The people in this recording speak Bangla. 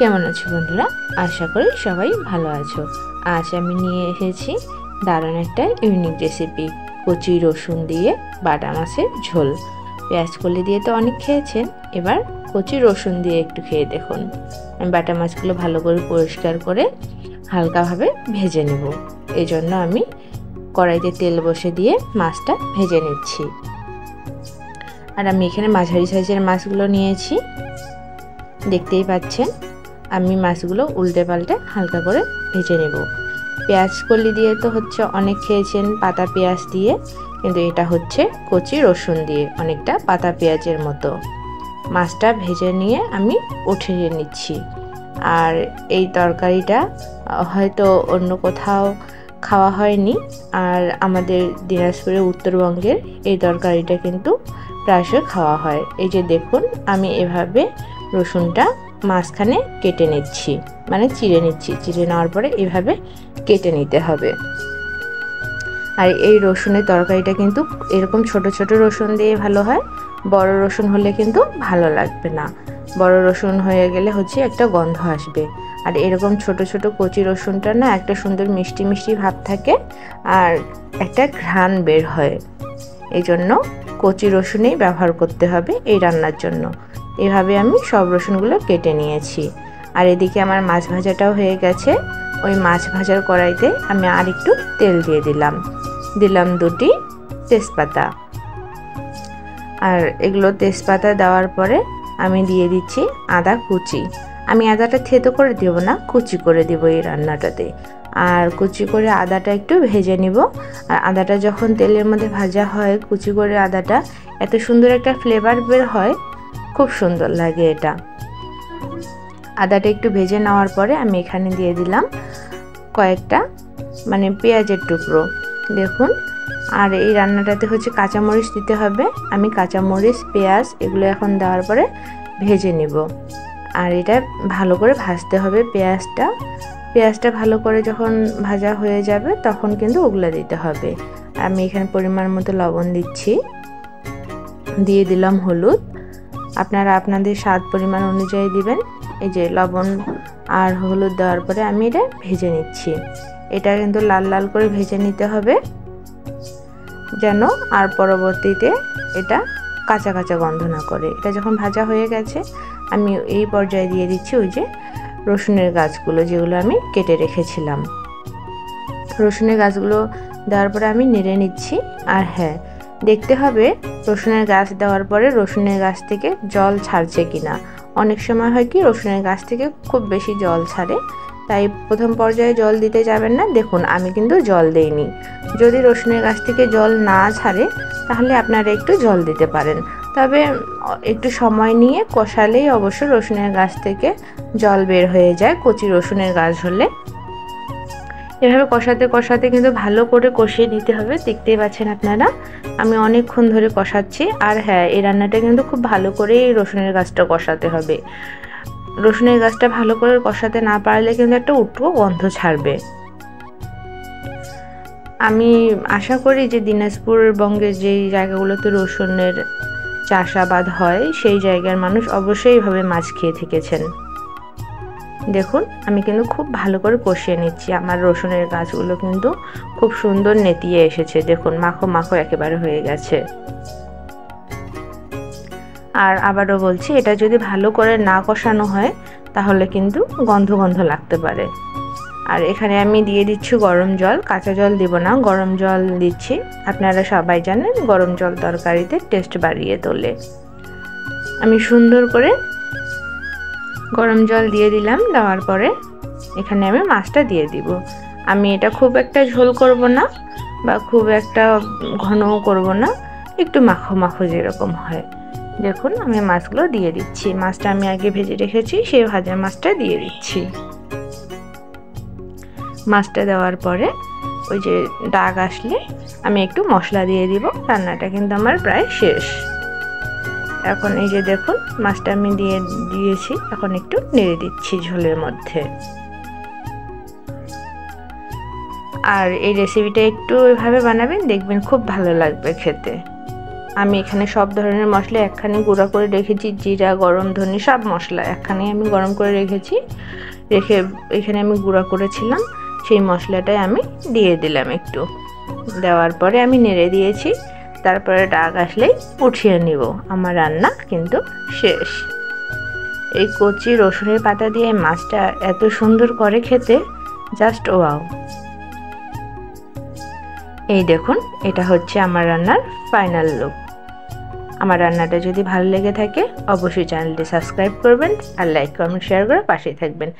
কেমন আছো বন্ধুরা? আশা করি সবাই ভালো আছো। আজ আমি নিয়ে এসেছি দারুণ একটা ইউনিক রেসিপি, কচি রসুন দিয়ে বাটা মাছের ঝোল। পেঁয়াজ কলি দিয়ে তো অনেক খেয়েছেন, এবার কচি রসুন দিয়ে একটু খেয়ে দেখুন। আমি বাটা মাছগুলো ভালো করে পরিষ্কার করে হালকাভাবে ভেজে নেব। এই জন্য আমি কড়াইতে তেল বসে দিয়ে মাছটা ভেজে নিচ্ছি। আর আমি এখানে মাঝারি সাইজের মাছগুলো নিয়েছি, দেখতেই পাচ্ছেন। আমি মাছগুলো উল্টে পাল্টে হালকা করে ভেজে নেব। পেঁয়াজ কলি দিয়ে তো অনেক খেয়েছেন পাতা পেঁয়াজ দিয়ে, কিন্তু এটা হচ্ছে কচি রসুন দিয়ে, অনেকটা পাতা পেঁয়াজের মতো। মাছটা ভেজে নিয়ে আমি উঠিয়ে নিচ্ছি। আর এই তরকারিটা হয়তো অন্য কোথাও খাওয়া হয়নি, আর আমাদের দিনাজপুরের উত্তরবঙ্গের এই তরকারিটা কিন্তু প্রায়শই খাওয়া হয়। এই যে দেখুন, আমি এভাবে রসুনটা মাঝখানে কেটে নিচ্ছি, মানে চিড়ে নিচ্ছি। চিড়ে নেওয়ার পরে এভাবে কেটে নিতে হবে। আর এই রসুনের তরকারিটা কিন্তু এরকম ছোট ছোট রসুন দিয়ে ভালো হয়, বড় রসুন হলে কিন্তু ভালো লাগবে না। বড় রসুন হয়ে গেলে একটা গন্ধ আসবে। আর এরকম ছোট ছোট কচি রসুনটা না একটা সুন্দর মিষ্টি মিষ্টি ভাব থাকে, আর একটা ঘ্রাণ বের হয়। এই জন্য কচি রসুনই ব্যবহার করতে হবে এই রান্নার জন্য। এভাবে আমি সব রসুনগুলো কেটে নিয়েছি। আর এদিকে আমার মাছ ভাজাটাও হয়ে গেছে। ওই মাছ ভাজার কড়াইতে আমি আর একটু তেল দিয়ে দিলাম 2টি তেজপাতা। আর এগুলো তেজপাতা দেওয়ার পরে আমি দিয়ে দিচ্ছি আদা কুচি। আমি আদাটা থেতো করে দেব না, কুচি করে দেব এই রান্নাটাতে। আর কুচি করে আদাটা একটু ভেজে নিব। আর আদাটা যখন তেলের মধ্যে ভাজা হয়, কুচি করে আদাটা এত সুন্দর একটা ফ্লেভার বের হয়, খুব সুন্দর লাগে এটা। আদাটা একটু ভেজে নেওয়ার পরে আমি এখানে দিয়ে দিলাম কয়েকটা পেঁয়াজের টুকরো, দেখুন। আর এই রান্নাটাতে কাঁচামরিচ দিতে হবে। আমি কাঁচামরিচ, পেঁয়াজ এগুলো এখন দেওয়ার পরে ভেজে নিব। আর এটা ভালো করে ভাজতে হবে। পেঁয়াজটা ভালো করে যখন ভাজা হয়ে যাবে তখন কিন্তু ওগুলো দিতে হবে। আমি এখানে পরিমাণ মতো লবণ দিচ্ছি, দিয়ে দিলাম হলুদ। আপনারা আপনাদের স্বাদ পরিমাণ অনুযায়ী দিবেন। এই যে লবণ আর হলুদ দেওয়ার পরে আমি এটা ভেজে নিচ্ছি। এটা কিন্তু লাল লাল করে ভেজে নিতে হবে, যেন আর পরবর্তীতে এটা কাঁচা কাঁচা গন্ধ না করে। এটা যখন ভাজা হয়ে গেছে, আমি এই পর্যায়ে দিয়ে দিচ্ছি ওই যে রসুনের গাছগুলো, যেগুলো আমি কেটে রেখেছিলাম। রসুনের গাছগুলো দেওয়ার পরে আমি নেড়ে নিচ্ছি। আর হ্যাঁ, দেখতে হবে রসুনের গাছ দেওয়ার পরে রসুনের গাছ থেকে জল ছাড়ছে কিনা। অনেক সময় হয় কি, রসুনের গাছ থেকে খুব বেশি জল ছাড়ে, তাই প্রথম পর্যায়ে জল দিতে যাবেন না। দেখুন, আমি কিন্তু জল দেইনি। যদি রসুনের গাছ থেকে জল না ছাড়ে তাহলে আপনারা একটু জল দিতে পারেন, তবে একটু সময় নিয়ে কষালেই অবশ্য রসুনের গাছ থেকে জল বের হয়ে যায়, কচি রসুনের গাছ হলে। এভাবে কষাতে কষাতে কিন্তু ভালো করে কষিয়ে নিতে হবে। দেখতেই পাচ্ছেন আপনারা, আমি অনেকক্ষণ ধরে কষাচ্ছি। আর হ্যাঁ, এই রান্নাটা কিন্তু খুব ভালো করে রসুনের গাছটা কষাতে হবে। রসুনের গাছটা ভালো করে কষাতে না পারলে কিন্তু একটা উটকো গন্ধ ছাড়বে। আমি আশা করি যে দিনাজপুর বঙ্গের যেই জায়গাগুলোতে রসুনের চাষাবাদ হয়, সেই জায়গার মানুষ অবশ্যই এইভাবে মাছ খেয়ে থেকেছেন। দেখুন, আমি কিন্তু খুব ভালো করে কষিয়ে নিচ্ছি। আমার রসুনের গাছগুলো কিন্তু খুব সুন্দর নেতিয়ে এসেছে। দেখুন, মাখো মাখো একেবারে হয়ে গেছে। আর আবারও বলছি, এটা যদি ভালো করে না কষানো হয় তাহলে কিন্তু গন্ধ গন্ধ লাগতে পারে। আর এখানে আমি দিয়ে দিচ্ছি গরম জল, কাঁচা জল দিব না, গরম জল দিচ্ছি। আপনারা সবাই জানেন গরম জল তরকারিতে টেস্ট বাড়িয়ে তোলে। আমি সুন্দর করে গরম জল দিয়ে দিলাম। দেওয়ার পরে এখানে আমি মাছটা দিয়ে দিব। আমি এটা খুব একটা ঝোল করব না, বা খুব একটা ঘনও করব না, একটু মাখো মাখো যেরকম হয়। দেখুন, আমি মাছগুলো দিয়ে দিচ্ছি। মাছটা আমি আগে ভেজে রেখেছি, সেই ভাজা মাছটা দিয়ে দিচ্ছি। মাছটা দেওয়ার পরে ওই যে দাগ আসলে আমি একটু মশলা দিয়ে দিব। রান্নাটা কিন্তু আমার প্রায় শেষ। এখন এই যে দেখুন, মাছটা আমি দিয়েছি। এখন একটু নেড়ে দিচ্ছি ঝোলের মধ্যে। আর এই রেসিপিটা একটু এভাবে বানাবেন, দেখবেন খুব ভালো লাগবে খেতে। আমি এখানে সব ধরনের মশলা একখানে গুঁড়া করে রেখেছি, জিরা, গরম ধনে সব মশলা একখানে আমি গরম করে রেখে এখানে আমি গুঁড়া করেছিলাম। সেই মশলাটাই আমি দিয়ে দিলাম। একটু দেওয়ার পরে আমি নেড়ে দিয়েছি। তারপরে ডাক আসলেই উঠিয়ে নিব। আমার রান্না কিন্তু শেষ। এই কচি রসুনের পাতা দিয়ে মাছটা এত সুন্দর করে খেতে, জাস্ট ওয়াও। এই দেখুন, এটা হচ্ছে আমার রান্নার ফাইনাল লুক। আমার রান্নাটা যদি ভালো লেগে থাকে অবশ্যই চ্যানেলটি সাবস্ক্রাইব করবেন আর লাইক কমেন্ট শেয়ার করে পাশেই থাকবেন।